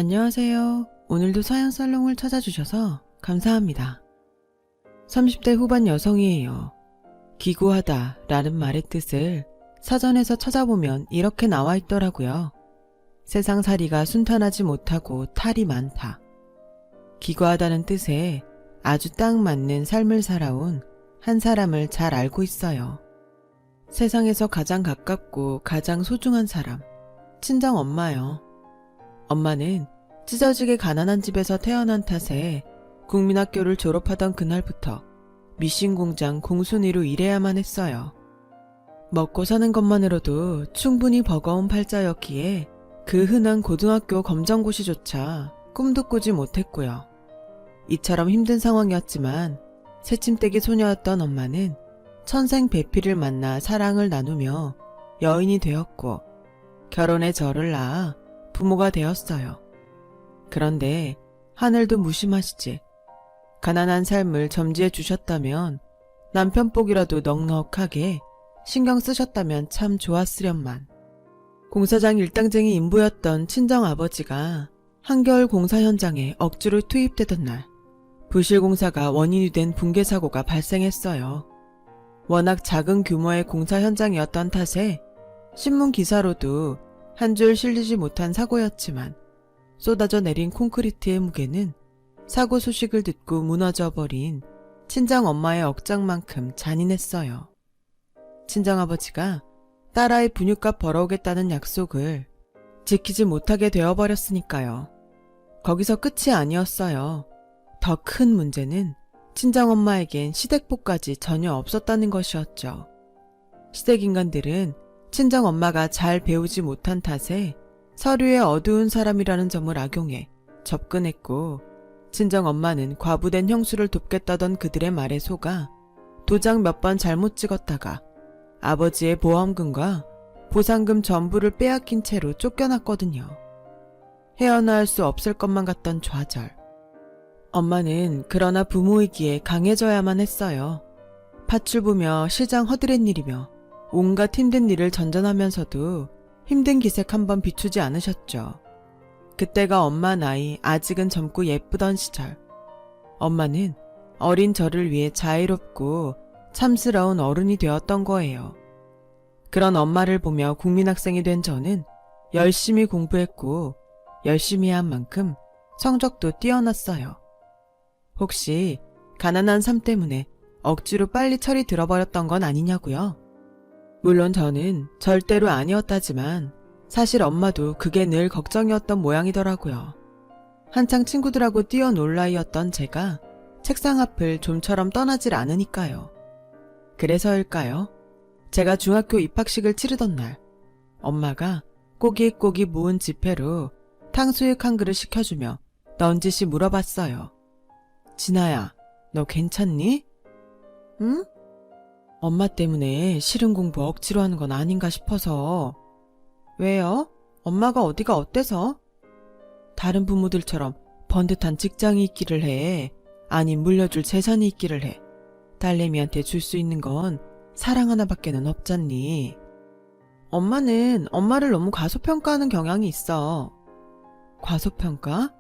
안녕하세요. 오늘도 사연 살롱을 찾아주셔서 감사합니다. 30대 후반 여성이에요. 기구하다 라는 말의 뜻을 사전에서 찾아보면 이렇게 나와 있더라고요. 세상살이가 순탄하지 못하고 탈이 많다. 기구하다는 뜻에 아주 딱 맞는 삶을 살아온 한 사람을 잘 알고 있어요. 세상에서 가장 가깝고 가장 소중한 사람, 친정 엄마요. 엄마는 찢어지게 가난한 집에서 태어난 탓에 국민학교를 졸업하던 그날부터 미신 공장 공순이로 일해야만 했어요. 먹고 사는 것만으로도 충분히 버거운 팔자였기에 그 흔한 고등학교 검정고시조차 꿈도 꾸지 못했고요. 이처럼 힘든 상황이었지만 새침대기 소녀였던 엄마는 천생배필을 만나 사랑을 나누며 여인이 되었고 결혼에 저를 낳아 부모가 되었어요. 그런데 하늘도 무심하시지. 가난한 삶을 점지해 주셨다면 남편복이라도 넉넉하게 신경 쓰셨다면 참 좋았으련만. 공사장 일당쟁이 인부였던 친정아버지가 한겨울 공사 현장에 억지로 투입되던 날 부실공사가 원인이 된 붕괴사고가 발생했어요. 워낙 작은 규모의 공사 현장이었던 탓에 신문 기사로도 한 줄 실리지 못한 사고였지만 쏟아져 내린 콘크리트의 무게는 사고 소식을 듣고 무너져버린 친정엄마의 억장만큼 잔인했어요. 친정아버지가 딸아이 분유값 벌어오겠다는 약속을 지키지 못하게 되어버렸으니까요. 거기서 끝이 아니었어요. 더 큰 문제는 친정엄마에겐 시댁복까지 전혀 없었다는 것이었죠. 시댁인간들은 친정엄마가 잘 배우지 못한 탓에 서류에 어두운 사람이라는 점을 악용해 접근했고 친정엄마는 과부된 형수를 돕겠다던 그들의 말에 속아 도장 몇 번 잘못 찍었다가 아버지의 보험금과 보상금 전부를 빼앗긴 채로 쫓겨났거든요. 헤어나올 수 없을 것만 같던 좌절. 엄마는 그러나 부모이기에 강해져야만 했어요. 팥줄 보며 시장 허드렛 일이며 온갖 힘든 일을 전전하면서도 힘든 기색 한번 비추지 않으셨죠. 그때가 엄마 나이 아직은 젊고 예쁘던 시절. 엄마는 어린 저를 위해 자애롭고 참스러운 어른이 되었던 거예요. 그런 엄마를 보며 국민학생이 된 저는 열심히 공부했고 열심히 한 만큼 성적도 뛰어났어요. 혹시 가난한 삶 때문에 억지로 빨리 철이 들어버렸던 건 아니냐고요? 물론 저는 절대로 아니었다지만 사실 엄마도 그게 늘 걱정이었던 모양이더라고요. 한창 친구들하고 뛰어놀 나이였던 제가 책상 앞을 좀처럼 떠나질 않으니까요. 그래서일까요? 제가 중학교 입학식을 치르던 날 엄마가 꼬깃꼬깃 모은 지폐로 탕수육 한 그릇 시켜주며 넌지시 물어봤어요. 진아야, 너 괜찮니? 응? 엄마 때문에 싫은 공부 억지로 하는 건 아닌가 싶어서. 왜요? 엄마가 어디가 어때서? 다른 부모들처럼 번듯한 직장이 있기를 해. 아니 물려줄 재산이 있기를 해. 딸내미한테 줄 수 있는 건 사랑 하나밖에는 없잖니. 엄마는 엄마를 너무 과소평가하는 경향이 있어. 과소평가?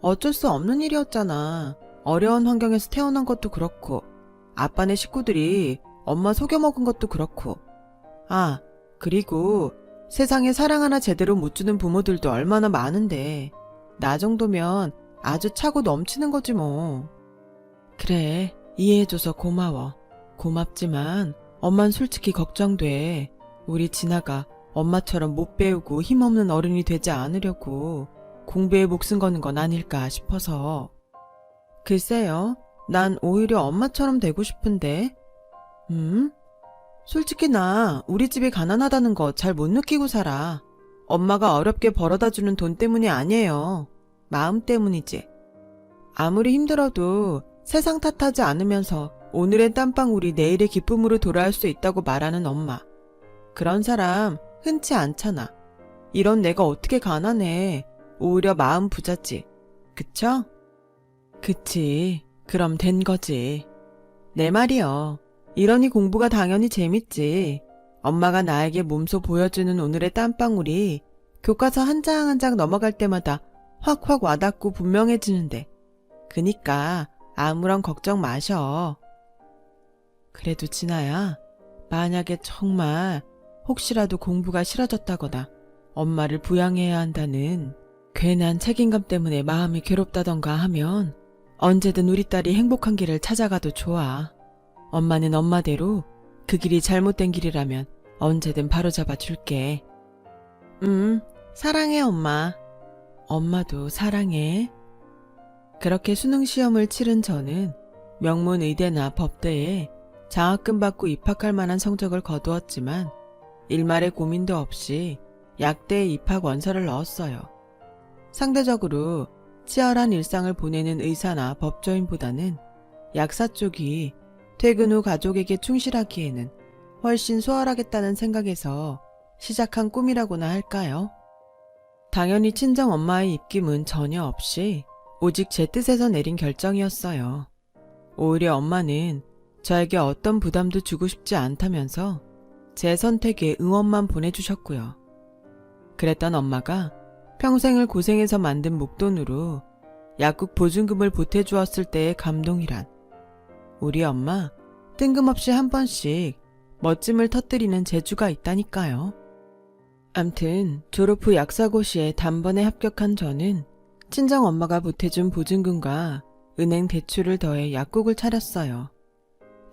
어쩔 수 없는 일이었잖아. 어려운 환경에서 태어난 것도 그렇고 아빠네 식구들이 엄마 속여먹은 것도 그렇고. 아, 그리고 세상에 사랑 하나 제대로 못 주는 부모들도 얼마나 많은데 나 정도면 아주 차고 넘치는 거지 뭐. 그래, 이해해줘서 고마워. 고맙지만 엄만 솔직히 걱정돼. 우리 진아가 엄마처럼 못 배우고 힘없는 어른이 되지 않으려고 공부에 목숨 거는 건 아닐까 싶어서. 글쎄요, 난 오히려 엄마처럼 되고 싶은데. 솔직히 나 우리 집이 가난하다는 거 잘 못 느끼고 살아. 엄마가 어렵게 벌어다 주는 돈 때문이 아니에요. 마음 때문이지. 아무리 힘들어도 세상 탓하지 않으면서 오늘의 땀방울이 내일의 기쁨으로 돌아올 수 있다고 말하는 엄마. 그런 사람 흔치 않잖아. 이런 내가 어떻게 가난해. 오히려 마음 부자지. 그쵸? 그치. 그럼 된 거지. 내 말이요. 이러니 공부가 당연히 재밌지. 엄마가 나에게 몸소 보여주는 오늘의 땀방울이 교과서 한 장 한 장 넘어갈 때마다 확확 와닿고 분명해지는데. 그니까 아무런 걱정 마셔. 그래도 진아야, 만약에 정말 혹시라도 공부가 싫어졌다거나 엄마를 부양해야 한다는 괜한 책임감 때문에 마음이 괴롭다던가 하면 언제든 우리 딸이 행복한 길을 찾아가도 좋아. 엄마는 엄마대로 그 길이 잘못된 길이라면 언제든 바로잡아 줄게. 사랑해 엄마. 엄마도 사랑해. 그렇게 수능 시험을 치른 저는 명문 의대나 법대에 장학금 받고 입학할 만한 성적을 거두었지만 일말의 고민도 없이 약대에 입학 원서를 넣었어요. 상대적으로 치열한 일상을 보내는 의사나 법조인보다는 약사 쪽이 퇴근 후 가족에게 충실하기에는 훨씬 수월하겠다는 생각에서 시작한 꿈이라고나 할까요? 당연히 친정 엄마의 입김은 전혀 없이 오직 제 뜻에서 내린 결정이었어요. 오히려 엄마는 저에게 어떤 부담도 주고 싶지 않다면서 제 선택에 응원만 보내주셨고요. 그랬던 엄마가 평생을 고생해서 만든 목돈으로 약국 보증금을 보태주었을 때의 감동이란, 우리 엄마 뜬금없이 한 번씩 멋짐을 터뜨리는 재주가 있다니까요. 암튼 졸업 후 약사고시에 단번에 합격한 저는 친정 엄마가 보태준 보증금과 은행 대출을 더해 약국을 차렸어요.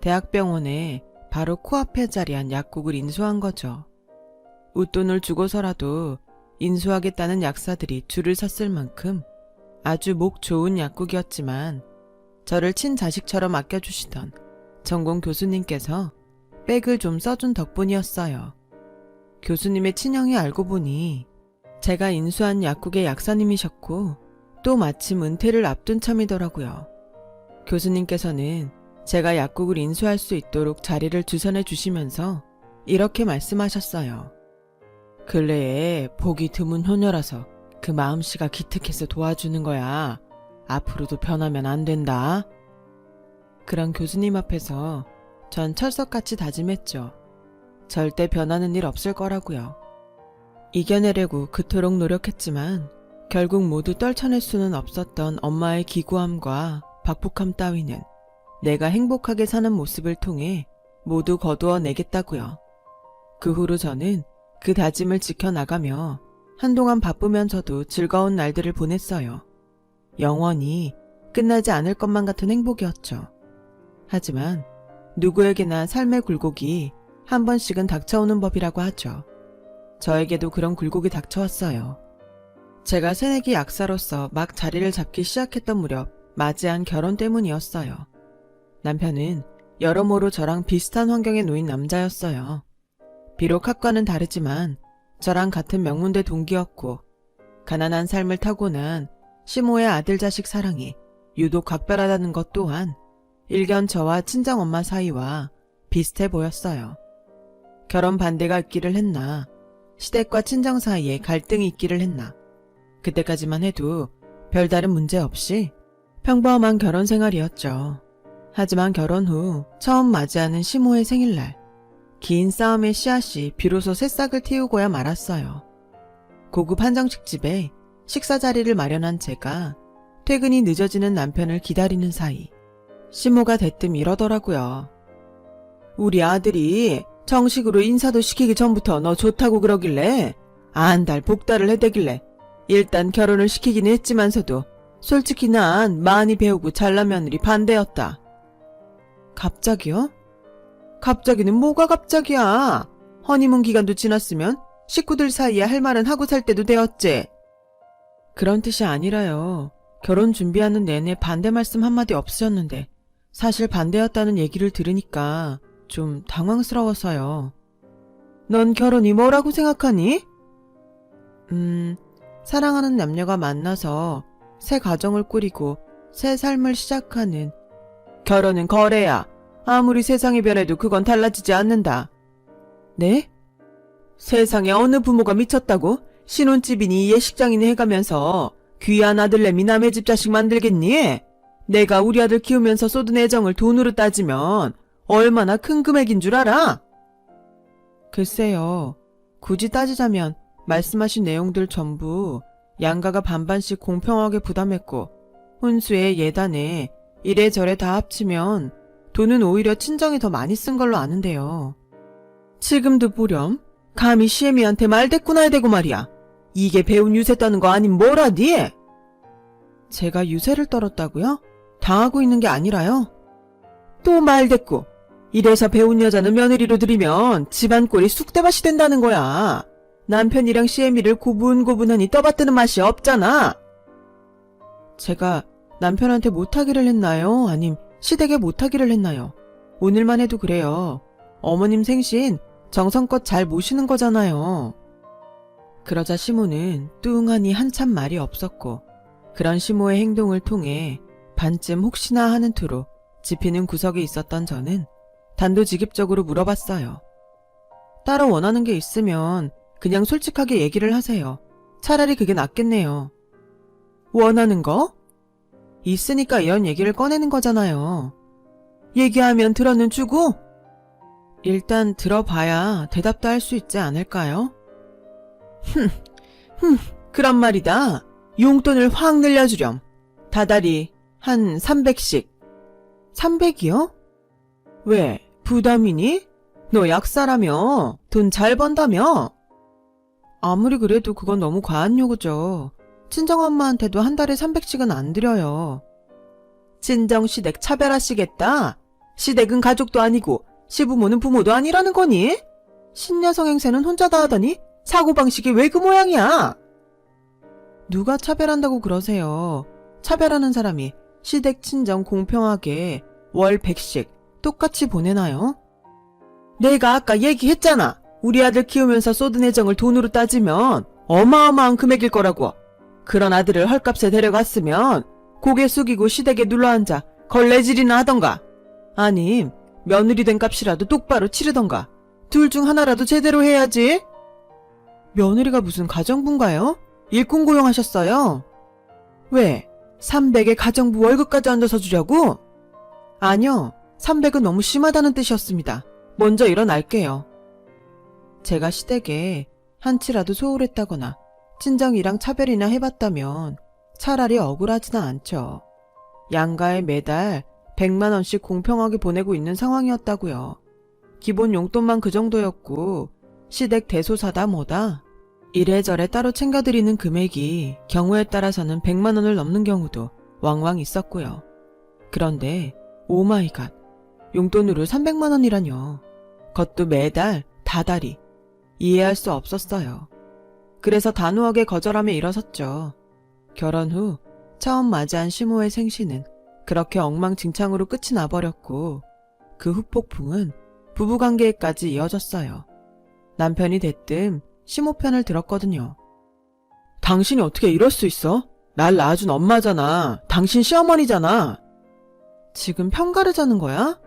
대학병원에 바로 코앞에 자리한 약국을 인수한 거죠. 웃돈을 주고서라도 인수하겠다는 약사들이 줄을 섰을 만큼 아주 목 좋은 약국이었지만 저를 친자식처럼 아껴주시던 전공 교수님께서 백을 좀 써준 덕분이었어요. 교수님의 친형이 알고 보니 제가 인수한 약국의 약사님이셨고 또 마침 은퇴를 앞둔 참이더라고요. 교수님께서는 제가 약국을 인수할 수 있도록 자리를 주선해 주시면서 이렇게 말씀하셨어요. 근래에 복이 드문 효녀라서 그 마음씨가 기특해서 도와주는 거야. 앞으로도 변하면 안 된다. 그런 교수님 앞에서 전 철석같이 다짐했죠. 절대 변하는 일 없을 거라고요. 이겨내려고 그토록 노력했지만 결국 모두 떨쳐낼 수는 없었던 엄마의 기구함과 박복함 따위는 내가 행복하게 사는 모습을 통해 모두 거두어내겠다고요. 그 후로 저는 그 다짐을 지켜나가며 한동안 바쁘면서도 즐거운 날들을 보냈어요. 영원히 끝나지 않을 것만 같은 행복이었죠. 하지만 누구에게나 삶의 굴곡이 한 번씩은 닥쳐오는 법이라고 하죠. 저에게도 그런 굴곡이 닥쳐왔어요. 제가 새내기 약사로서 막 자리를 잡기 시작했던 무렵 맞이한 결혼 때문이었어요. 남편은 여러모로 저랑 비슷한 환경에 놓인 남자였어요. 비록 학과는 다르지만 저랑 같은 명문대 동기였고 가난한 삶을 타고난 시모의 아들 자식 사랑이 유독 각별하다는 것 또한 일견 저와 친정엄마 사이와 비슷해 보였어요. 결혼 반대가 있기를 했나, 시댁과 친정 사이에 갈등이 있기를 했나, 그때까지만 해도 별다른 문제 없이 평범한 결혼 생활이었죠. 하지만 결혼 후 처음 맞이하는 시모의 생일날, 긴 싸움의 씨앗이 비로소 새싹을 틔우고야 말았어요. 고급 한정식 집에 식사 자리를 마련한 제가 퇴근이 늦어지는 남편을 기다리는 사이 시모가 대뜸 이러더라고요. 우리 아들이 정식으로 인사도 시키기 전부터 너 좋다고 그러길래 안달 복달을 해대길래 일단 결혼을 시키긴 했지만서도 솔직히 난 많이 배우고 잘난 며느리 반대였다. 갑자기요? 갑자기는 뭐가 갑자기야. 허니문 기간도 지났으면 식구들 사이에 할 말은 하고 살 때도 되었지. 그런 뜻이 아니라요. 결혼 준비하는 내내 반대 말씀 한마디 없으셨는데 사실 반대였다는 얘기를 들으니까 좀 당황스러워서요. 넌 결혼이 뭐라고 생각하니? 사랑하는 남녀가 만나서 새 가정을 꾸리고 새 삶을 시작하는. 결혼은 거래야. 아무리 세상이 변해도 그건 달라지지 않는다. 네? 세상에 어느 부모가 미쳤다고 신혼집이니 예식장이니 해가면서 귀한 아들내미 남의 집 자식 만들겠니? 내가 우리 아들 키우면서 쏟은 애정을 돈으로 따지면 얼마나 큰 금액인 줄 알아? 글쎄요. 굳이 따지자면 말씀하신 내용들 전부 양가가 반반씩 공평하게 부담했고 혼수에 예단에 이래저래 다 합치면 돈은 오히려 친정이 더 많이 쓴 걸로 아는데요. 지금도 보렴. 감히 시애미한테 말대꾸나 해대고 말이야. 이게 배운 유세 따는 거 아님 뭐라니? 제가 유세를 떨었다고요? 당하고 있는 게 아니라요. 또 말대꾸. 이래서 배운 여자는 며느리로 들이면 집안 꼴이 쑥대밭이 된다는 거야. 남편이랑 시애미를 고분고분하니 떠받드는 맛이 없잖아. 제가 남편한테 못하기를 했나요? 아님 시댁에 못하기를 했나요? 오늘만 해도 그래요. 어머님 생신 정성껏 잘 모시는 거잖아요. 그러자 시모는 뚱하니 한참 말이 없었고 그런 시모의 행동을 통해 반쯤 혹시나 하는 투로 지피는 구석에 있었던 저는 단도직입적으로 물어봤어요. 따로 원하는 게 있으면 그냥 솔직하게 얘기를 하세요. 차라리 그게 낫겠네요. 원하는 거? 있으니까 이런 얘기를 꺼내는 거잖아요. 얘기하면 들어는 주고? 일단 들어봐야 대답도 할 수 있지 않을까요? 그런 말이다. 용돈을 확 늘려주렴. 다달이 한 300씩. 300이요? 왜? 부담이니? 너 약사라며? 돈 잘 번다며? 아무리 그래도 그건 너무 과한 요구죠. 친정엄마한테도 한 달에 300씩은 안 드려요. 친정시댁 차별하시겠다? 시댁은 가족도 아니고 시부모는 부모도 아니라는 거니? 신여성 행세는 혼자 다 하더니 사고방식이 왜 그 모양이야? 누가 차별한다고 그러세요. 차별하는 사람이 시댁 친정 공평하게 월 100씩 똑같이 보내나요? 내가 아까 얘기했잖아. 우리 아들 키우면서 쏟은 애정을 돈으로 따지면 어마어마한 금액일 거라고. 그런 아들을 헐값에 데려갔으면 고개 숙이고 시댁에 눌러앉아 걸레질이나 하던가. 아님 며느리 된 값이라도 똑바로 치르던가. 둘 중 하나라도 제대로 해야지. 며느리가 무슨 가정부인가요? 일꾼 고용하셨어요? 왜? 300에 가정부 월급까지 얹어서 주려고? 아니요. 300은 너무 심하다는 뜻이었습니다. 먼저 일어날게요. 제가 시댁에 한치라도 소홀했다거나 친정이랑 차별이나 해봤다면 차라리 억울하지는 않죠. 양가에 매달 100만 원씩 공평하게 보내고 있는 상황이었다고요. 기본 용돈만 그 정도였고 시댁 대소사다 뭐다. 이래저래 따로 챙겨드리는 금액이 경우에 따라서는 100만 원을 넘는 경우도 왕왕 있었고요. 그런데 오마이갓, 용돈으로 300만 원이라뇨. 그것도 매달 다달이. 이해할 수 없었어요. 그래서 단호하게 거절함에 일어섰죠. 결혼 후 처음 맞이한 시모의 생신은 그렇게 엉망진창으로 끝이 나버렸고 그 후폭풍은 부부관계에까지 이어졌어요. 남편이 대뜸 시모 편을 들었거든요. 당신이 어떻게 이럴 수 있어? 날 낳아준 엄마잖아. 당신 시어머니잖아. 지금 편가르자는 거야?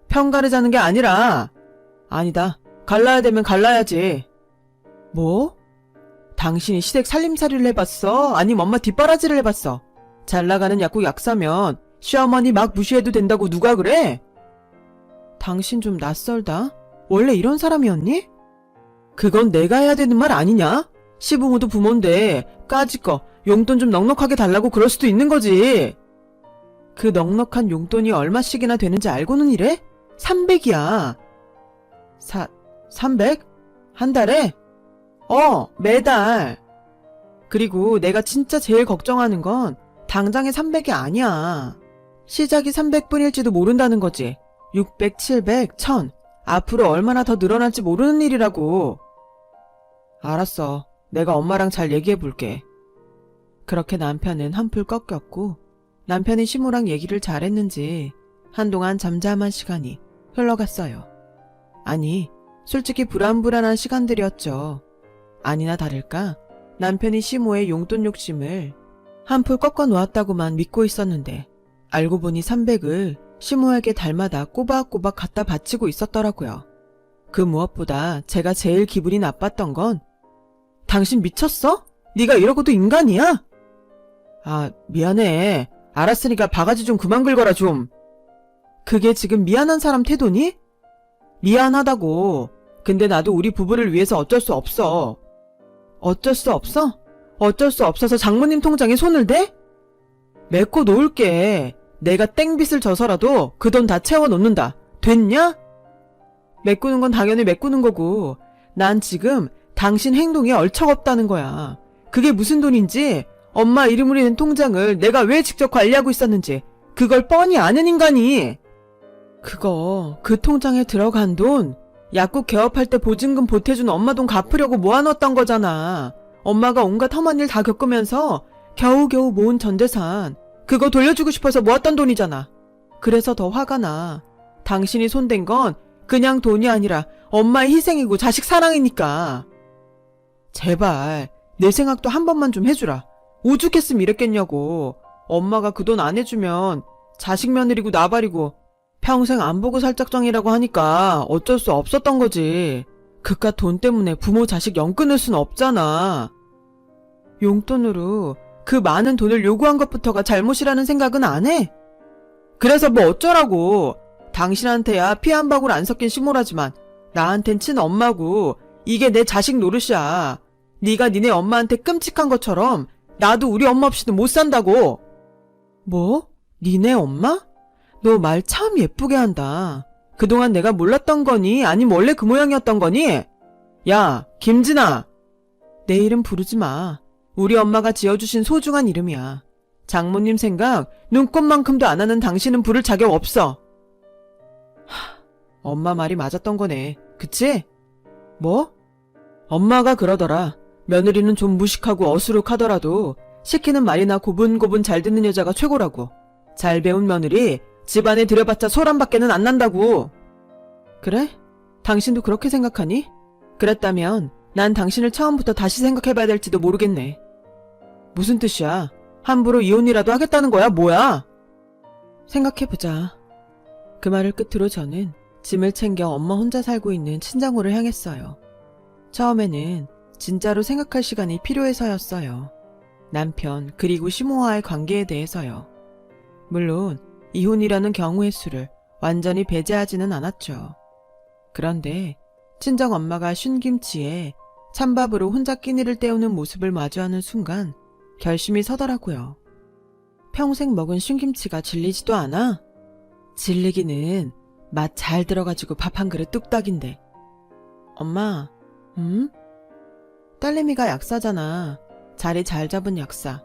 편가르자는 게 아니라 아니다. 갈라야 되면 갈라야지. 뭐? 당신이 시댁 살림살이를 해봤어? 아님 엄마 뒷바라지를 해봤어? 잘 나가는 약국 약사면 시어머니 막 무시해도 된다고 누가 그래? 당신 좀 낯설다. 원래 이런 사람이었니? 그건 내가 해야 되는 말 아니냐? 시부모도 부모인데 까짓거 용돈 좀 넉넉하게 달라고 그럴 수도 있는 거지. 그 넉넉한 용돈이 얼마씩이나 되는지 알고는 이래? 300이야. 300? 한 달에? 매달. 그리고 내가 진짜 제일 걱정하는 건 당장에 300이 아니야. 시작이 300분일지도 모른다는 거지. 600, 700, 1000. 앞으로 얼마나 더 늘어날지 모르는 일이라고. 알았어. 내가 엄마랑 잘 얘기해볼게. 그렇게 남편은 한풀 꺾였고 남편이 시모랑 얘기를 잘했는지 한동안 잠잠한 시간이 흘러갔어요. 아니, 솔직히 불안불안한 시간들이었죠. 아니나 다를까 남편이 시모의 용돈 욕심을 한풀 꺾어 놓았다고만 믿고 있었는데 알고 보니 300을 시모에게 달마다 꼬박꼬박 갖다 바치고 있었더라고요. 그 무엇보다 제가 제일 기분이 나빴던 건 당신 미쳤어? 네가 이러고도 인간이야? 아, 미안해. 알았으니까 바가지 좀 그만 긁어라 좀. 그게 지금 미안한 사람 태도니? 미안하다고. 근데 나도 우리 부부를 위해서 어쩔 수 없어. 어쩔 수 없어? 어쩔 수 없어서 장모님 통장에 손을 대? 메꿔 놓을게. 내가 땡빚을 져서라도 그 돈 다 채워 놓는다. 됐냐? 메꾸는 건 당연히 메꾸는 거고 난 지금 당신 행동이 얼척없다는 거야. 그게 무슨 돈인지, 엄마 이름으로 된 통장을 내가 왜 직접 관리하고 있었는지 그걸 뻔히 아는 인간이. 그거 그 통장에 들어간 돈 약국 개업할 때 보증금 보태준 엄마 돈 갚으려고 모아놨던 거잖아. 엄마가 온갖 험한 일 다 겪으면서 겨우겨우 모은 전재산 그거 돌려주고 싶어서 모았던 돈이잖아. 그래서 더 화가 나. 당신이 손댄 건 그냥 돈이 아니라 엄마의 희생이고 자식 사랑이니까. 제발 내 생각도 한 번만 좀 해주라. 오죽했으면 이랬겠냐고. 엄마가 그 돈 안 해주면 자식 며느리고 나발이고 평생 안 보고 살 작정이라고 하니까 어쩔 수 없었던 거지. 그깟 돈 때문에 부모 자식 연 끊을 순 없잖아. 용돈으로 그 많은 돈을 요구한 것부터가 잘못이라는 생각은 안 해? 그래서 뭐 어쩌라고. 당신한테야 피 한 방울 안 섞인 시모라지만 나한텐 친엄마고 이게 내 자식 노릇이야. 네가 니네 엄마한테 끔찍한 것처럼 나도 우리 엄마 없이는 못 산다고. 뭐? 니네 엄마? 너 말 참 예쁘게 한다. 그동안 내가 몰랐던 거니? 아니면 원래 그 모양이었던 거니? 야, 김진아. 내 이름 부르지 마. 우리 엄마가 지어주신 소중한 이름이야. 장모님 생각 눈꼽만큼도 안 하는 당신은 부를 자격 없어. 엄마 말이 맞았던 거네. 그치? 뭐? 엄마가 그러더라. 며느리는 좀 무식하고 어수룩하더라도 시키는 말이나 고분고분 잘 듣는 여자가 최고라고. 잘 배운 며느리 집안에 들여봤자 소란밖에는 안 난다고. 그래? 당신도 그렇게 생각하니? 그랬다면 난 당신을 처음부터 다시 생각해봐야 될지도 모르겠네. 무슨 뜻이야? 함부로 이혼이라도 하겠다는 거야? 뭐야? 생각해보자. 그 말을 끝으로 저는 짐을 챙겨 엄마 혼자 살고 있는 친정으로 향했어요. 처음에는 진짜로 생각할 시간이 필요해서였어요. 남편 그리고 시모와의 관계에 대해서요. 물론 이혼이라는 경우의 수를 완전히 배제하지는 않았죠. 그런데 친정엄마가 쉰김치에 찬밥으로 혼자 끼니를 때우는 모습을 마주하는 순간 결심이 서더라고요. 평생 먹은 쉰김치가 질리지도 않아? 질리기는 맛 잘 들어가지고 밥 한 그릇 뚝딱인데. 엄마, 딸내미가 약사잖아. 자리 잘 잡은 약사.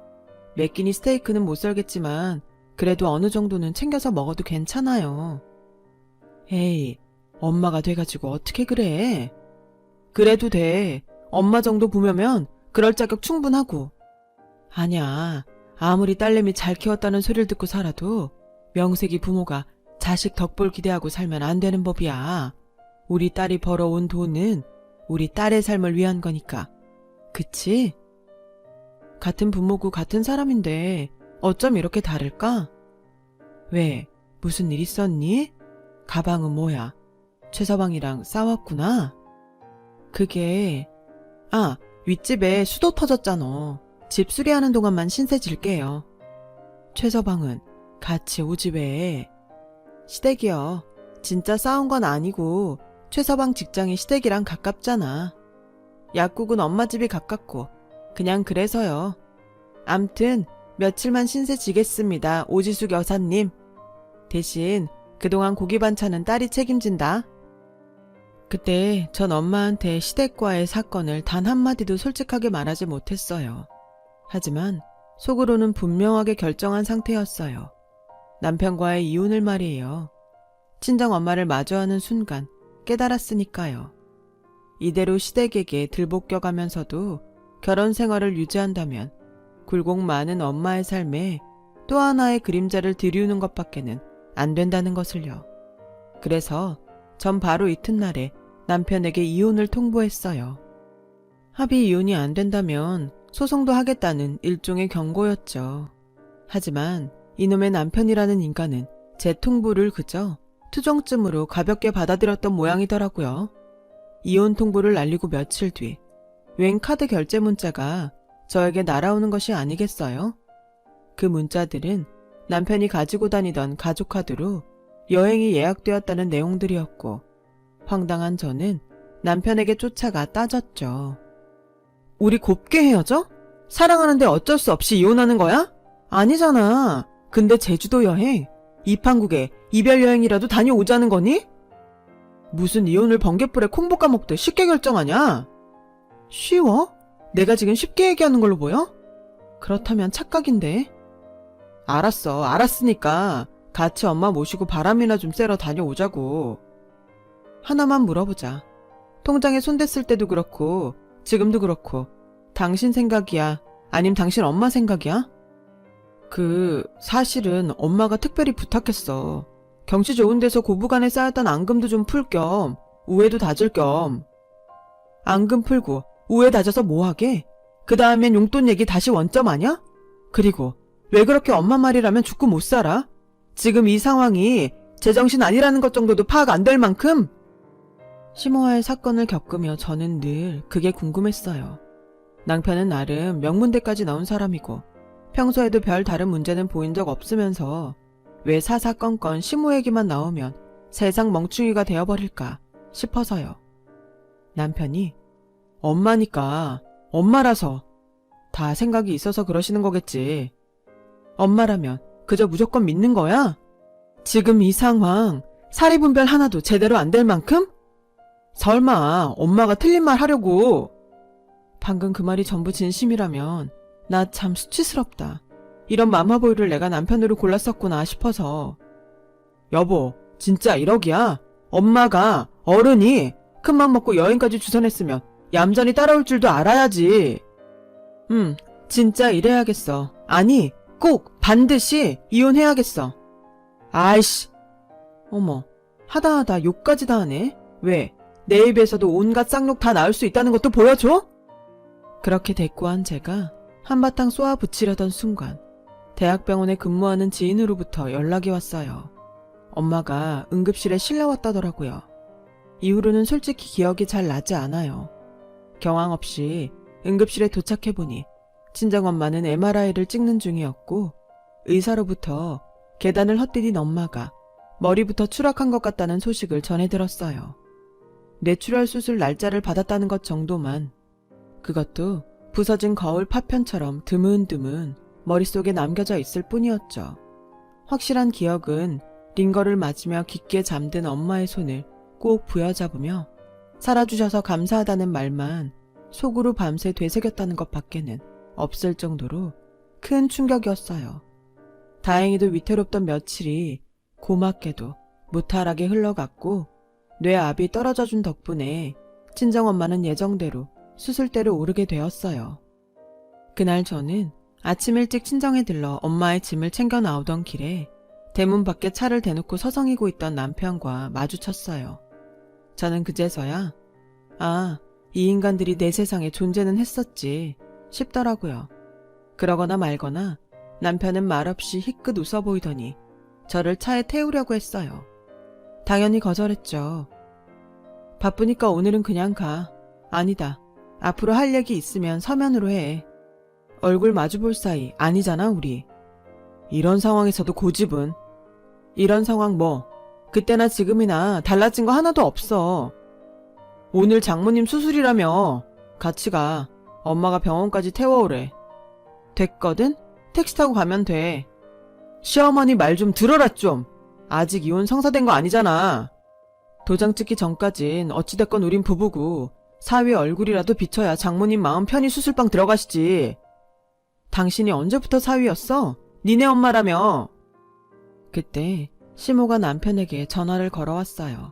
매 끼니 스테이크는 못 썰겠지만 그래도 어느 정도는 챙겨서 먹어도 괜찮아요. 에이, 엄마가 돼가지고 어떻게 그래? 그래도 돼. 엄마 정도 부면면 그럴 자격 충분하고. 아냐, 아무리 딸내미 잘 키웠다는 소리를 듣고 살아도 명색이 부모가 자식 덕볼 기대하고 살면 안 되는 법이야. 우리 딸이 벌어온 돈은 우리 딸의 삶을 위한 거니까. 그치? 같은 부모고 같은 사람인데 어쩜 이렇게 다를까? 왜? 무슨 일 있었니? 가방은 뭐야? 최서방이랑 싸웠구나? 그게... 윗집에 수도 터졌잖아. 집 수리하는 동안만 신세 질게요. 최서방은 같이 오집에... 시댁이요. 진짜 싸운 건 아니고 최서방 직장이 시댁이랑 가깝잖아. 약국은 엄마 집이 가깝고 그냥 그래서요. 암튼 며칠만 신세 지겠습니다. 오지숙 여사님. 대신 그동안 고기 반찬은 딸이 책임진다. 그때 전 엄마한테 시댁과의 사건을 단 한마디도 솔직하게 말하지 못했어요. 하지만 속으로는 분명하게 결정한 상태였어요. 남편과의 이혼을 말이에요. 친정엄마를 마주하는 순간 깨달았으니까요. 이대로 시댁에게 들볶여가면서도 결혼 생활을 유지한다면 굴곡 많은 엄마의 삶에 또 하나의 그림자를 들이우는 것밖에는 안 된다는 것을요. 그래서 전 바로 이튿날에 남편에게 이혼을 통보했어요. 합의 이혼이 안 된다면 소송도 하겠다는 일종의 경고였죠. 하지만 이놈의 남편이라는 인간은 제 통보를 그저 투정쯤으로 가볍게 받아들였던 모양이더라고요. 이혼 통보를 날리고 며칠 뒤 웬 카드 결제 문자가 저에게 날아오는 것이 아니겠어요? 그 문자들은 남편이 가지고 다니던 가족카드로 여행이 예약되었다는 내용들이었고 황당한 저는 남편에게 쫓아가 따졌죠. 우리 곱게 헤어져? 사랑하는데 어쩔 수 없이 이혼하는 거야? 아니잖아. 근데 제주도 여행, 이판국에 이별 여행이라도 다녀오자는 거니? 무슨 이혼을 번갯불에 콩 볶아 먹듯 쉽게 결정하냐? 쉬워? 내가 지금 쉽게 얘기하는 걸로 보여? 그렇다면 착각인데. 알았으니까 같이 엄마 모시고 바람이나 좀 쐬러 다녀오자고. 하나만 물어보자. 통장에 손 댔을 때도 그렇고 지금도 그렇고 당신 생각이야? 아님 당신 엄마 생각이야? 사실은 엄마가 특별히 부탁했어. 경치 좋은 데서 고부간에 쌓였던 앙금도 좀 풀 겸 우애도 다질 겸. 앙금 풀고 우애 다져서 뭐하게? 그 다음엔 용돈 얘기 다시 원점 아냐? 그리고 왜 그렇게 엄마 말이라면 죽고 못 살아? 지금 이 상황이 제정신 아니라는 것 정도도 파악 안 될 만큼? 심호와의 사건을 겪으며 저는 늘 그게 궁금했어요. 낭편은 나름 명문대까지 나온 사람이고 평소에도 별 다른 문제는 보인 적 없으면서 왜 사사건건 심호 얘기만 나오면 세상 멍충이가 되어버릴까 싶어서요. 남편이 엄마니까 엄마라서 다 생각이 있어서 그러시는 거겠지. 엄마라면 그저 무조건 믿는 거야? 지금 이 상황 사리분별 하나도 제대로 안 될 만큼? 설마 엄마가 틀린 말 하려고. 방금 그 말이 전부 진심이라면 나 참 수치스럽다. 이런 마마보이를 내가 남편으로 골랐었구나 싶어서. 여보, 진짜 1억이야? 엄마가, 어른이 큰맘 먹고 여행까지 주선했으면 얌전히 따라올 줄도 알아야지. 진짜 이래야겠어. 아니, 꼭 반드시 이혼해야겠어. 아이씨. 어머, 하다 욕까지 다 하네. 왜? 내 입에서도 온갖 쌍욕 다 나올 수 있다는 것도 보여줘? 그렇게 대꾸한 제가 한바탕 쏘아붙이려던 순간 대학병원에 근무하는 지인으로부터 연락이 왔어요. 엄마가 응급실에 실려왔다더라고요. 이후로는 솔직히 기억이 잘 나지 않아요. 경황 없이 응급실에 도착해보니 친정엄마는 MRI를 찍는 중이었고 의사로부터 계단을 헛디딘 엄마가 머리부터 추락한 것 같다는 소식을 전해 들었어요. 뇌출혈 수술 날짜를 받았다는 것 정도만, 그것도 부서진 거울 파편처럼 드문드문 머릿속에 남겨져 있을 뿐이었죠. 확실한 기억은 링거를 맞으며 깊게 잠든 엄마의 손을 꼭 부여잡으며 살아주셔서 감사하다는 말만 속으로 밤새 되새겼다는 것 밖에는 없을 정도로 큰 충격이었어요. 다행히도 위태롭던 며칠이 고맙게도 무탈하게 흘러갔고 뇌압이 떨어져준 덕분에 친정엄마는 예정대로 수술대로 오르게 되었어요. 그날 저는 아침 일찍 친정에 들러 엄마의 짐을 챙겨 나오던 길에 대문 밖에 차를 대놓고 서성이고 있던 남편과 마주쳤어요. 저는 그제서야 이 인간들이 내 세상에 존재는 했었지 싶더라고요. 그러거나 말거나 남편은 말없이 희끗 웃어 보이더니 저를 차에 태우려고 했어요. 당연히 거절했죠. 바쁘니까 오늘은 그냥 가. 아니다. 앞으로 할 얘기 있으면 서면으로 해. 얼굴 마주볼 사이 아니잖아 우리. 이런 상황에서도 고집은. 이런 상황 뭐 그때나 지금이나 달라진 거 하나도 없어. 오늘 장모님 수술이라며. 같이 가. 엄마가 병원까지 태워오래. 됐거든? 택시 타고 가면 돼. 시어머니 말 좀 들어라 좀. 아직 이혼 성사된 거 아니잖아. 도장 찍기 전까진 어찌됐건 우린 부부고 사위 얼굴이라도 비춰야 장모님 마음 편히 수술방 들어가시지. 당신이 언제부터 사위였어? 니네 엄마라며. 그때 시모가 남편에게 전화를 걸어왔어요.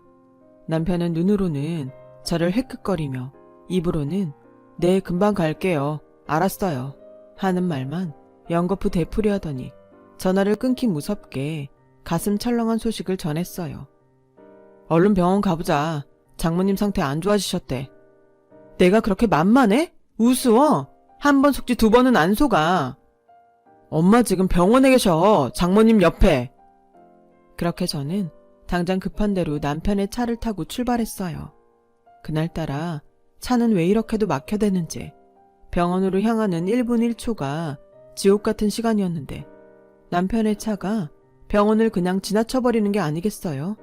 남편은 눈으로는 저를 헥헥거리며 입으로는 네 금방 갈게요. 알았어요. 하는 말만 연거푸 되풀이하더니 전화를 끊기 무섭게 가슴 철렁한 소식을 전했어요. 얼른 병원 가보자. 장모님 상태 안 좋아지셨대. 내가 그렇게 만만해? 우스워? 한 번 속지 두 번은 안 속아. 엄마 지금 병원에 계셔. 장모님 옆에. 그렇게 저는 당장 급한 대로 남편의 차를 타고 출발했어요. 그날따라 차는 왜 이렇게도 막혀대는지 병원으로 향하는 1분 1초가 지옥 같은 시간이었는데 남편의 차가 병원을 그냥 지나쳐버리는 게 아니겠어요?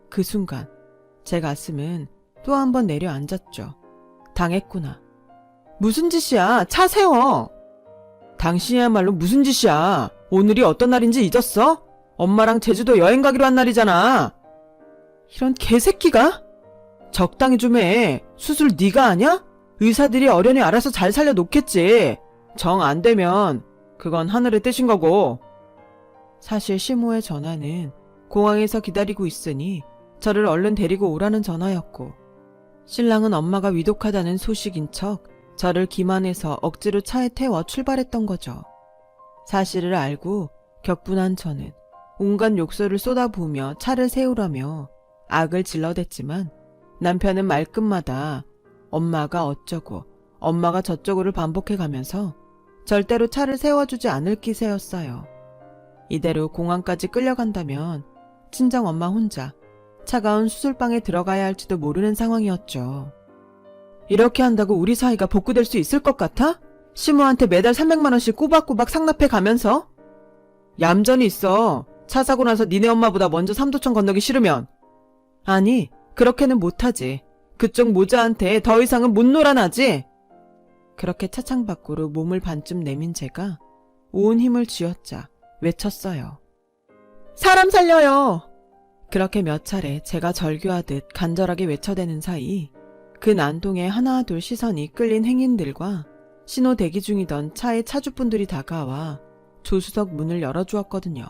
그 순간 제 가슴은 또 한 번 내려앉았죠. 당했구나. 무슨 짓이야. 차 세워. 당신이야말로 무슨 짓이야? 오늘이 어떤 날인지 잊었어? 엄마랑 제주도 여행 가기로 한 날이잖아. 이런 개새끼가? 적당히 좀 해. 수술 네가 하냐? 의사들이 어련히 알아서 잘 살려놓겠지. 정 안 되면 그건 하늘의 뜻인 거고. 사실 시모의 전화는 공항에서 기다리고 있으니 저를 얼른 데리고 오라는 전화였고, 신랑은 엄마가 위독하다는 소식인 척 저를 기만해서 억지로 차에 태워 출발했던 거죠. 사실을 알고 격분한 저는 온갖 욕설을 쏟아부으며 차를 세우라며 악을 질러댔지만, 남편은 말끝마다 엄마가 어쩌고 엄마가 저쩌고를 반복해가면서 절대로 차를 세워주지 않을 기세였어요. 이대로 공항까지 끌려간다면 친정엄마 혼자 차가운 수술방에 들어가야 할지도 모르는 상황이었죠. 이렇게 한다고 우리 사이가 복구될 수 있을 것 같아? 시모한테 매달 300만 원씩 꼬박꼬박 상납해 가면서? 얌전히 있어. 차 사고 나서 니네 엄마보다 먼저 삼도천 건너기 싫으면. 아니, 그렇게는 못하지. 그쪽 모자한테 더 이상은 못 놀아나지. 그렇게 차창 밖으로 몸을 반쯤 내민 제가 온 힘을 쥐어짜 외쳤어요. 사람 살려요! 그렇게 몇 차례 제가 절규하듯 간절하게 외쳐대는 사이 그 난동에 하나둘 시선이 끌린 행인들과 신호 대기 중이던 차의 차주분들이 다가와 조수석 문을 열어주었거든요.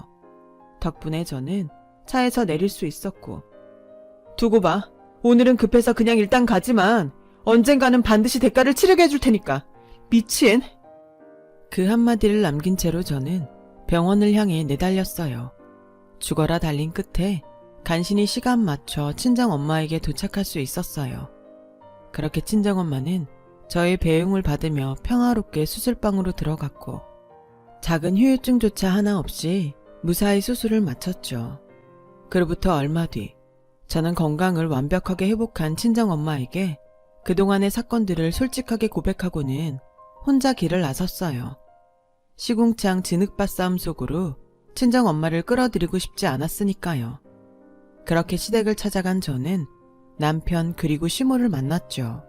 덕분에 저는 차에서 내릴 수 있었고, 두고 봐. 오늘은 급해서 그냥 일단 가지만 언젠가는 반드시 대가를 치르게 해줄 테니까. 미친. 그 한마디를 남긴 채로 저는 병원을 향해 내달렸어요. 죽어라 달린 끝에 간신히 시간 맞춰 친정엄마에게 도착할 수 있었어요. 그렇게 친정엄마는 저의 배웅을 받으며 평화롭게 수술방으로 들어갔고, 작은 후유증조차 하나 없이 무사히 수술을 마쳤죠. 그로부터 얼마 뒤 저는 건강을 완벽하게 회복한 친정엄마에게 그동안의 사건들을 솔직하게 고백하고는 혼자 길을 나섰어요. 시궁창 진흙밭 싸움 속으로 친정엄마를 끌어들이고 싶지 않았으니까요. 그렇게 시댁을 찾아간 저는 남편 그리고 시모를 만났죠.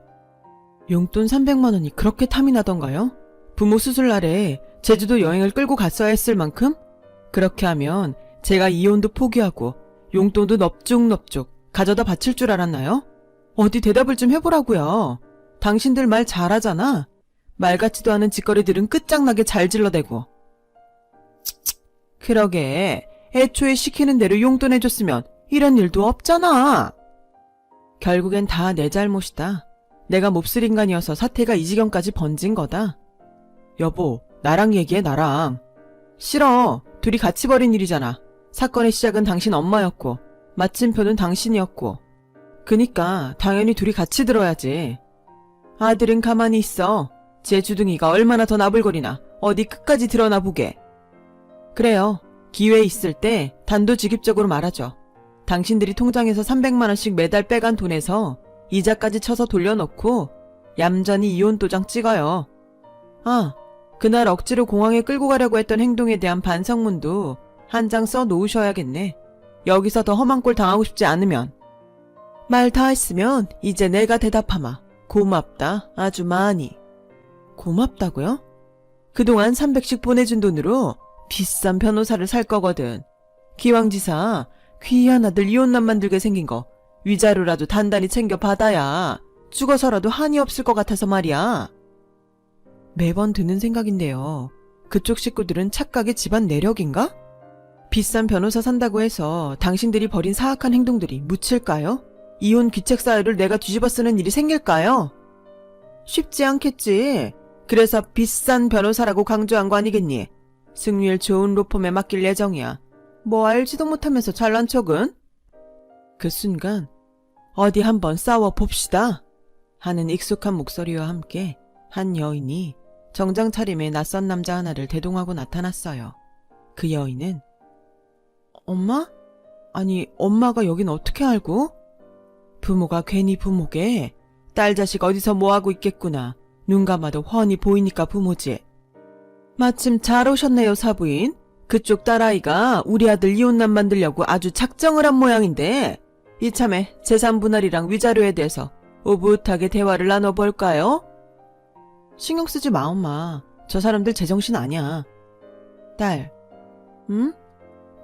용돈 300만 원이 그렇게 탐이 나던가요? 부모 수술날에 제주도 여행을 끌고 갔어야 했을 만큼? 그렇게 하면 제가 이혼도 포기하고 용돈도 넙죽넙죽 가져다 바칠 줄 알았나요? 어디 대답을 좀 해보라고요. 당신들 말 잘하잖아. 말 같지도 않은 짓거리들은 끝장나게 잘 질러대고. 그러게, 애초에 시키는 대로 용돈 해줬으면 이런 일도 없잖아. 결국엔 다 내 잘못이다. 내가 몹쓸 인간이어서 사태가 이 지경까지 번진 거다. 여보, 나랑 얘기해, 나랑. 싫어. 둘이 같이 벌인 일이잖아. 사건의 시작은 당신 엄마였고 마침표는 당신이었고, 그니까 당연히 둘이 같이 들어야지. 아들은 가만히 있어. 제 주둥이가 얼마나 더 나불거리나 어디 끝까지 드러나 보게. 그래요. 기회 있을 때 단도직입적으로 말하죠. 당신들이 통장에서 300만 원씩 매달 빼간 돈에서 이자까지 쳐서 돌려놓고 얌전히 이혼 도장 찍어요. 아, 그날 억지로 공항에 끌고 가려고 했던 행동에 대한 반성문도 한 장 써 놓으셔야겠네. 여기서 더 험한 꼴 당하고 싶지 않으면. 말 다 했으면 이제 내가 대답하마. 고맙다. 아주 많이. 고맙다고요? 그동안 300씩 보내준 돈으로 비싼 변호사를 살 거거든. 기왕지사 귀한 아들 이혼남 만들게 생긴 거 위자료라도 단단히 챙겨 받아야 죽어서라도 한이 없을 것 같아서 말이야. 매번 드는 생각인데요. 그쪽 식구들은 착각의 집안 내력인가? 비싼 변호사 산다고 해서 당신들이 벌인 사악한 행동들이 묻힐까요? 이혼 귀책 사유를 내가 뒤집어 쓰는 일이 생길까요? 쉽지 않겠지. 그래서 비싼 변호사라고 강조한 거 아니겠니? 승률 좋은 로펌에 맡길 예정이야. 뭐 알지도 못하면서 잘난 척은? 그 순간 어디 한번 싸워봅시다 하는 익숙한 목소리와 함께 한 여인이 정장 차림의 낯선 남자 하나를 대동하고 나타났어요. 그 여인은 엄마? 아니 엄마가 여긴 어떻게 알고? 부모가 괜히 부모게. 딸 자식 어디서 뭐하고 있겠구나. 눈 감아도 훤히 보이니까 부모지. 마침 잘 오셨네요, 사부인. 그쪽 딸아이가 우리 아들 이혼남 만들려고 아주 작정을 한 모양인데 이참에 재산 분할이랑 위자료에 대해서 오붓하게 대화를 나눠볼까요? 신경 쓰지 마, 엄마. 저 사람들 제정신 아니야. 딸, 응?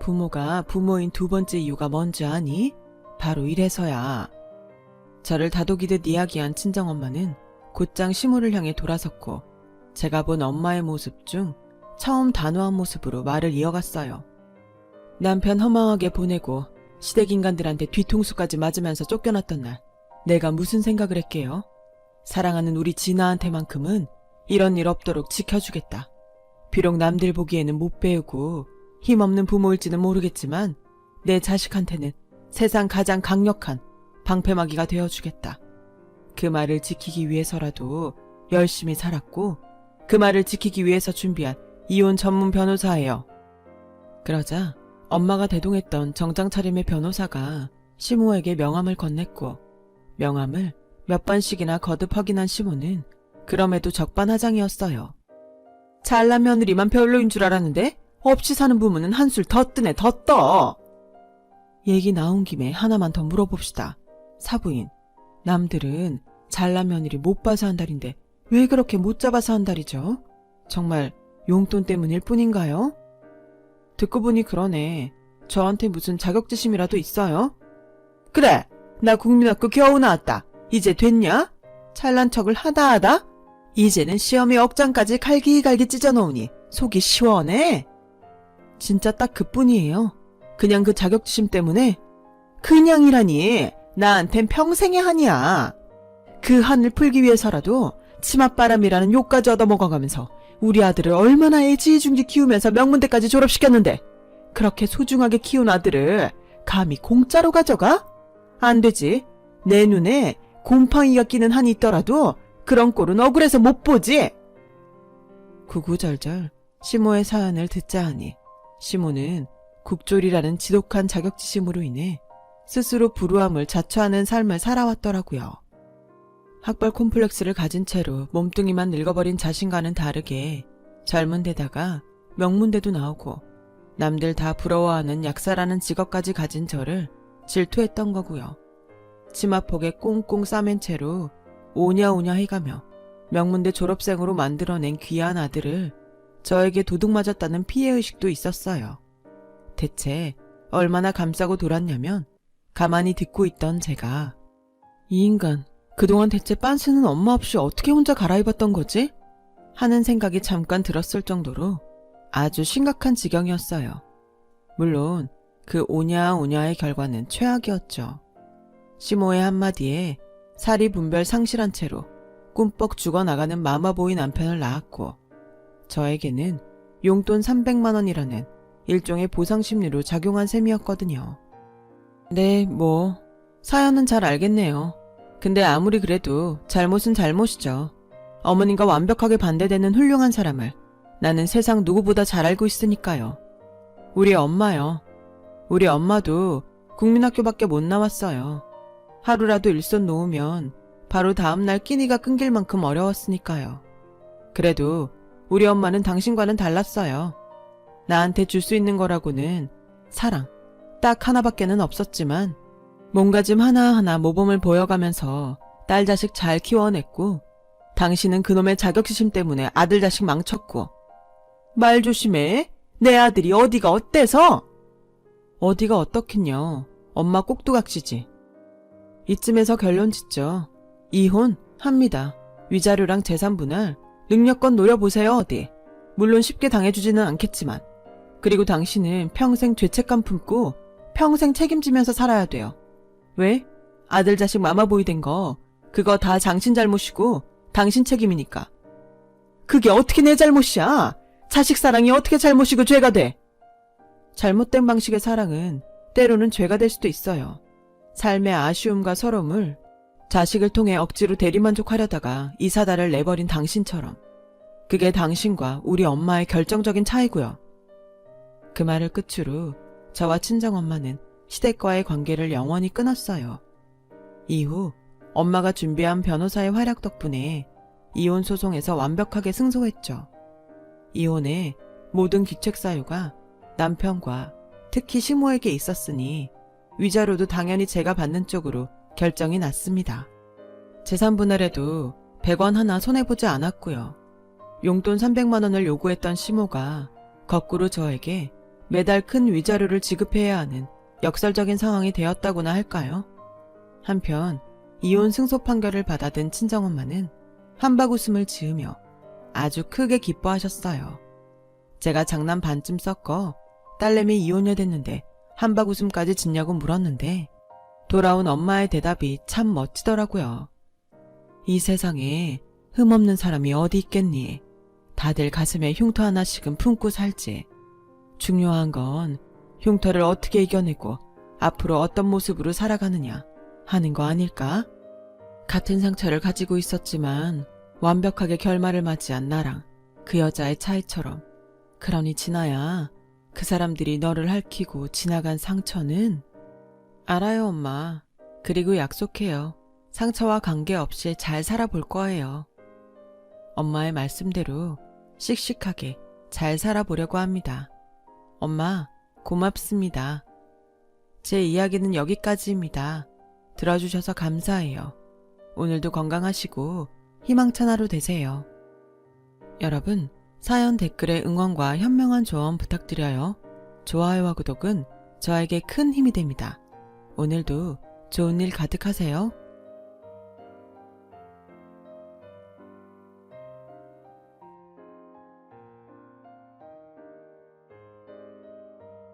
부모가 부모인 두 번째 이유가 뭔지 아니? 바로 이래서야. 저를 다독이듯 이야기한 친정엄마는 곧장 시모를 향해 돌아섰고 제가 본 엄마의 모습 중 처음 단호한 모습으로 말을 이어갔어요. 남편 허망하게 보내고 시댁인간들한테 뒤통수까지 맞으면서 쫓겨났던 날 내가 무슨 생각을 했게요? 사랑하는 우리 진아한테만큼은 이런 일 없도록 지켜주겠다. 비록 남들 보기에는 못 배우고 힘없는 부모일지는 모르겠지만 내 자식한테는 세상 가장 강력한 방패막이가 되어주겠다. 그 말을 지키기 위해서라도 열심히 살았고 그 말을 지키기 위해서 준비한 이혼 전문 변호사예요. 그러자 엄마가 대동했던 정장 차림의 변호사가 시모에게 명함을 건넸고 명함을 몇 번씩이나 거듭 확인한 시모는 그럼에도 적반하장이었어요. 잘난 며느리만 별로인 줄 알았는데 없이 사는 부모는 한술 더 뜨네 더 떠. 얘기 나온 김에 하나만 더 물어봅시다. 사부인, 남들은 잘난 며느리 못 봐서 한달인데 왜 그렇게 못 잡아서 한달이죠? 정말 용돈 때문일 뿐인가요? 듣고 보니 그러네. 저한테 무슨 자격지심이라도 있어요? 그래, 나 국민학교 겨우 나왔다. 이제 됐냐? 잘난 척을 하다 이제는 시험에 억장까지 갈기갈기 찢어놓으니 속이 시원해. 진짜 딱 그뿐이에요. 그냥 그 자격지심 때문에. 그냥이라니 나한텐 평생의 한이야. 그 한을 풀기 위해서라도 치맛바람이라는 욕까지 얻어먹어가면서 우리 아들을 얼마나 애지중지 키우면서 명문대까지 졸업시켰는데 그렇게 소중하게 키운 아들을 감히 공짜로 가져가? 안 되지. 내 눈에 곰팡이가 끼는 한이 있더라도 그런 꼴은 억울해서 못 보지. 구구절절 시모의 사연을 듣자 하니 시모는 국졸이라는 지독한 자격지심으로 인해 스스로 불우함을 자초하는 삶을 살아왔더라고요. 학벌 콤플렉스를 가진 채로 몸뚱이만 늙어버린 자신과는 다르게 젊은 데다가 명문대도 나오고 남들 다 부러워하는 약사라는 직업까지 가진 저를 질투했던 거고요. 치마폭에 꽁꽁 싸맨 채로 오냐오냐 해가며 명문대 졸업생으로 만들어낸 귀한 아들을 저에게 도둑맞았다는 피해의식도 있었어요. 대체 얼마나 감싸고 돌았냐면 가만히 듣고 있던 제가 이 인간 그동안 대체 빤스는 엄마 없이 어떻게 혼자 갈아입었던 거지? 하는 생각이 잠깐 들었을 정도로 아주 심각한 지경이었어요. 물론 그 오냐오냐의 결과는 최악이었죠. 시모의 한마디에 사리 분별 상실한 채로 꿈뻑 죽어나가는 마마보이 남편을 낳았고 저에게는 용돈 300만 원이라는 일종의 보상심리로 작용한 셈이었거든요. 네, 사연은 잘 알겠네요. 근데 아무리 그래도 잘못은 잘못이죠. 어머님과 완벽하게 반대되는 훌륭한 사람을 나는 세상 누구보다 잘 알고 있으니까요. 우리 엄마요. 우리 엄마도 국민학교밖에 못 나왔어요. 하루라도 일손 놓으면 바로 다음날 끼니가 끊길 만큼 어려웠으니까요. 그래도 우리 엄마는 당신과는 달랐어요. 나한테 줄 수 있는 거라고는 사랑 딱 하나밖에는 없었지만 몸가짐 하나하나 모범을 보여가면서 딸 자식 잘 키워냈고 당신은 그놈의 자격지심 때문에 아들 자식 망쳤고 말 조심해. 내 아들이 어디가 어때서? 어디가 어떻긴요. 엄마 꼭두각시지. 이쯤에서 결론 짓죠. 이혼 합니다. 위자료랑 재산 분할 능력껏 노려보세요 어디. 물론 쉽게 당해주지는 않겠지만 그리고 당신은 평생 죄책감 품고 평생 책임지면서 살아야 돼요. 왜? 아들 자식 마마보이 된 거 그거 다 당신 잘못이고 당신 책임이니까. 그게 어떻게 내 잘못이야? 자식 사랑이 어떻게 잘못이고 죄가 돼? 잘못된 방식의 사랑은 때로는 죄가 될 수도 있어요. 삶의 아쉬움과 서러움을 자식을 통해 억지로 대리만족하려다가 이 사달을 내버린 당신처럼. 그게 당신과 우리 엄마의 결정적인 차이고요. 그 말을 끝으로 저와 친정엄마는 시댁과의 관계를 영원히 끊었어요. 이후 엄마가 준비한 변호사의 활약 덕분에 이혼 소송에서 완벽하게 승소했죠. 이혼의 모든 귀책 사유가 남편과 특히 시모에게 있었으니 위자료도 당연히 제가 받는 쪽으로 결정이 났습니다. 재산 분할에도 100원 하나 손해보지 않았고요. 용돈 300만 원을 요구했던 시모가 거꾸로 저에게 매달 큰 위자료를 지급해야 하는 역설적인 상황이 되었다고나 할까요? 한편 이혼 승소 판결을 받아든 친정엄마는 한박 웃음을 지으며 아주 크게 기뻐하셨어요. 제가 장난 반쯤 섞어 딸내미 이혼녀 됐는데 한박 웃음까지 짓냐고 물었는데 돌아온 엄마의 대답이 참 멋지더라고요. 이 세상에 흠없는 사람이 어디 있겠니? 다들 가슴에 흉터 하나씩은 품고 살지. 중요한 건 흉터를 어떻게 이겨내고 앞으로 어떤 모습으로 살아가느냐 하는 거 아닐까? 같은 상처를 가지고 있었지만 완벽하게 결말을 맞이한 나랑 그 여자의 차이처럼, 그러니 진아야, 그 사람들이 너를 핥히고 지나간 상처는 알아요, 엄마. 그리고 약속해요. 상처와 관계없이 잘 살아볼 거예요. 엄마의 말씀대로 씩씩하게 잘 살아보려고 합니다. 엄마, 고맙습니다. 제 이야기는 여기까지입니다. 들어주셔서 감사해요. 오늘도 건강하시고 희망찬 하루 되세요. 여러분, 사연 댓글에 응원과 현명한 조언 부탁드려요. 좋아요와 구독은 저에게 큰 힘이 됩니다. 오늘도 좋은 일 가득하세요.